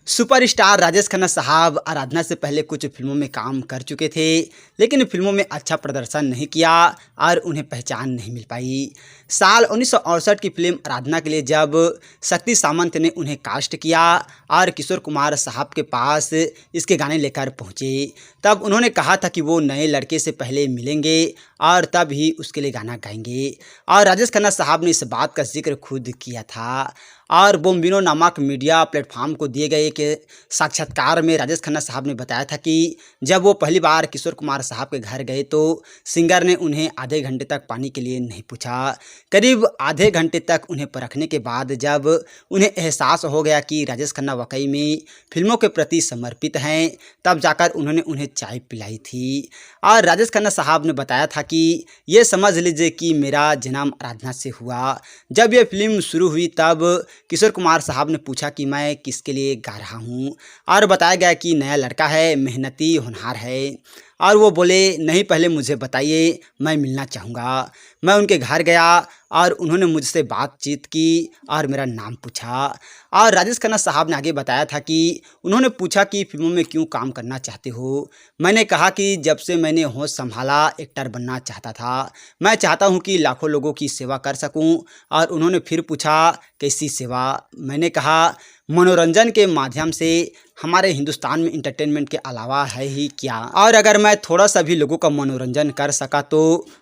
Superstar Rajesh Khanna साहब आराधना से पहले कुछ फिल्मों में काम कर चुके थे, लेकिन फिल्मों में अच्छा प्रदर्शन नहीं किया और उन्हें पहचान नहीं मिल पाई। साल 1968 की फिल्म आराधना के लिए जब शक्ति सामंत ने उन्हें कास्ट किया और किशोर कुमार साहब के पास इसके गाने लेकर पहुंचे, तब उन्होंने कहा था कि वो नए लड़के से पहले मिलेंगे और तब ही उसके लिए गाना गाएंगे। और राजेश खन्ना साहब ने इस बात का जिक्र खुद किया था। और बोम्बिनो नामक मीडिया प्लेटफॉर्म को दिए गए एक साक्षात्कार में राजेश खन्ना साहब ने बताया था कि जब वो पहली बार किशोर कुमार साहब के घर गए तो सिंगर ने उन्हें आधे घंटे तक पानी के लिए नहीं पूछा। करीब आधे घंटे तक उन्हें परखने के बाद जब उन्हें एहसास हो गया कि राजेश खन्ना वाकई में फिल्मों के प्रति समर्पित हैं, तब जाकर उन्होंने उन्हें चाय पिलाई थी। और राजेश खन्ना साहब ने बताया था कि ये समझ लीजिए कि मेरा जन्म आराधना से हुआ। जब ये फिल्म शुरू हुई तब किशोर कुमार साहब ने पूछा कि मैं किसके लिए गा रहा हूँ, और बताया गया कि नया लड़का है, मेहनती होनहार है। और वो बोले, नहीं पहले मुझे बताइए, मैं मिलना चाहूँगा। मैं उनके घर गया और उन्होंने मुझसे बातचीत की और मेरा नाम पूछा। और राजेश खन्ना साहब ने आगे बताया था कि उन्होंने पूछा कि फिल्मों में क्यों काम करना चाहते हो। मैंने कहा कि जब से मैंने होश संभाला एक्टर बनना चाहता था। मैं चाहता हूं कि लाखों लोगों की सेवा कर सकूं। और उन्होंने फिर पूछा, कैसी सेवा? मैंने कहा, मनोरंजन के माध्यम से। हमारे हिंदुस्तान में इंटरटेनमेंट के अलावा है ही क्या, और अगर मैं थोड़ा सा भी लोगों का मनोरंजन कर सका तो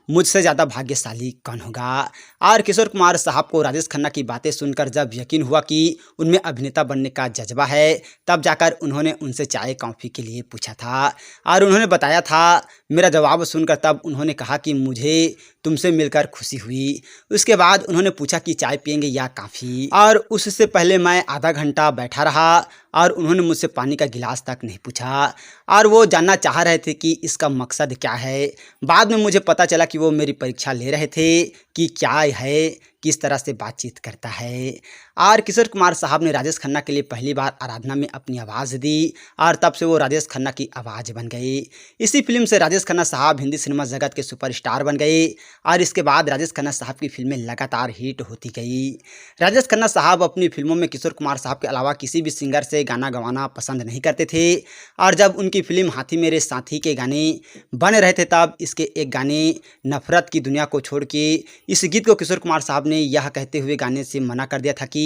मुझसे ज़्यादा भाग्यशाली कौन होगा। और किशोर कुमार साहब को राजेश खन्ना की बातें सुनकर जब यकीन हुआ कि उनमें अभिनेता बनने का जज्बा है, तब जाकर उन्होंने उनसे चाय कॉफ़ी के लिए पूछा था। और उन्होंने बताया था, मेरा जवाब सुनकर तब उन्होंने कहा कि मुझे तुमसे मिलकर खुशी हुई। उसके बाद उन्होंने पूछा कि चाय पियेंगे या कॉफ़ी, और उससे पहले मैं आधा घंटा बैठा रहा और उन्होंने मुझसे पानी का गिलास तक नहीं पूछा। और वो जानना चाह रहे थे कि इसका मकसद क्या है। बाद में मुझे पता चला कि वो मेरी परीक्षा ले रहे थे कि क्या है, किस तरह से बातचीत करता है। और किशोर कुमार साहब ने राजेश खन्ना के लिए पहली बार आराधना में अपनी आवाज़ दी और तब से वो राजेश खन्ना की आवाज़ बन गई। इसी फिल्म से राजेश खन्ना साहब हिंदी सिनेमा जगत के सुपरस्टार बन गए और इसके बाद राजेश खन्ना साहब की फिल्में लगातार हिट होती गई। राजेश खन्ना साहब अपनी फिल्मों में किशोर कुमार साहब के अलावा किसी भी सिंगर से गाना गवाना पसंद नहीं करते थे। और जब उनकी फिल्म हाथी मेरे साथी के गाने बन रहे थे तब इसके एक गाने नफरत की दुनिया को छोड़ के इस गीत को किशोर कुमार साहब ने यह कहते हुए गाने से मना कर दिया था कि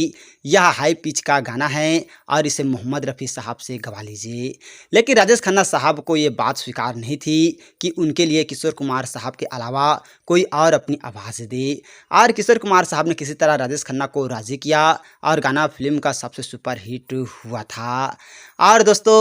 यह हाई पिच का गाना है और इसे मोहम्मद रफ़ी साहब से गवा लीजिए। लेकिन राजेश खन्ना साहब को ये बात स्वीकार नहीं थी कि उनके लिए किशोर कुमार साहब के अलावा कोई और अपनी आवाज़ दे। और किशोर कुमार साहब ने किसी तरह राजेश खन्ना को राज़ी किया और गाना फिल्म का सबसे सुपर हिट हुआ था। और दोस्तों,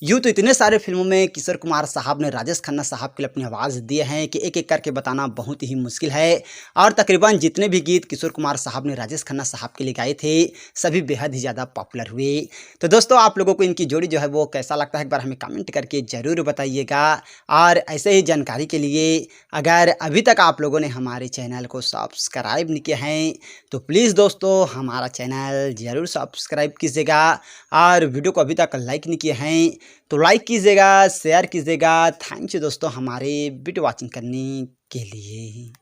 यूँ तो इतने सारे फिल्मों में किशोर कुमार साहब ने राजेश खन्ना साहब के लिए अपनी आवाज़ दिए हैं कि एक एक करके बताना बहुत ही मुश्किल है। और तकरीबन जितने भी गीत किशोर कुमार साहब ने राजेश खन्ना साहब के लिए गाए थे सभी बेहद ही ज़्यादा पॉपुलर हुए। तो दोस्तों, आप लोगों को इनकी जोड़ी जो है वो कैसा लगता है, एक बार हमें कमेंट करके ज़रूर बताइएगा। और ऐसे ही जानकारी के लिए अगर अभी तक आप लोगों ने हमारे चैनल को सब्सक्राइब नहीं किया है तो प्लीज़ दोस्तों हमारा चैनल ज़रूर सब्सक्राइब कीजिएगा। और वीडियो को अभी तक लाइक नहीं किए हैं तो लाइक कीजिएगा, शेयर कीजिएगा। थैंक यू दोस्तों हमारे वीडियो वॉचिंग करने के लिए।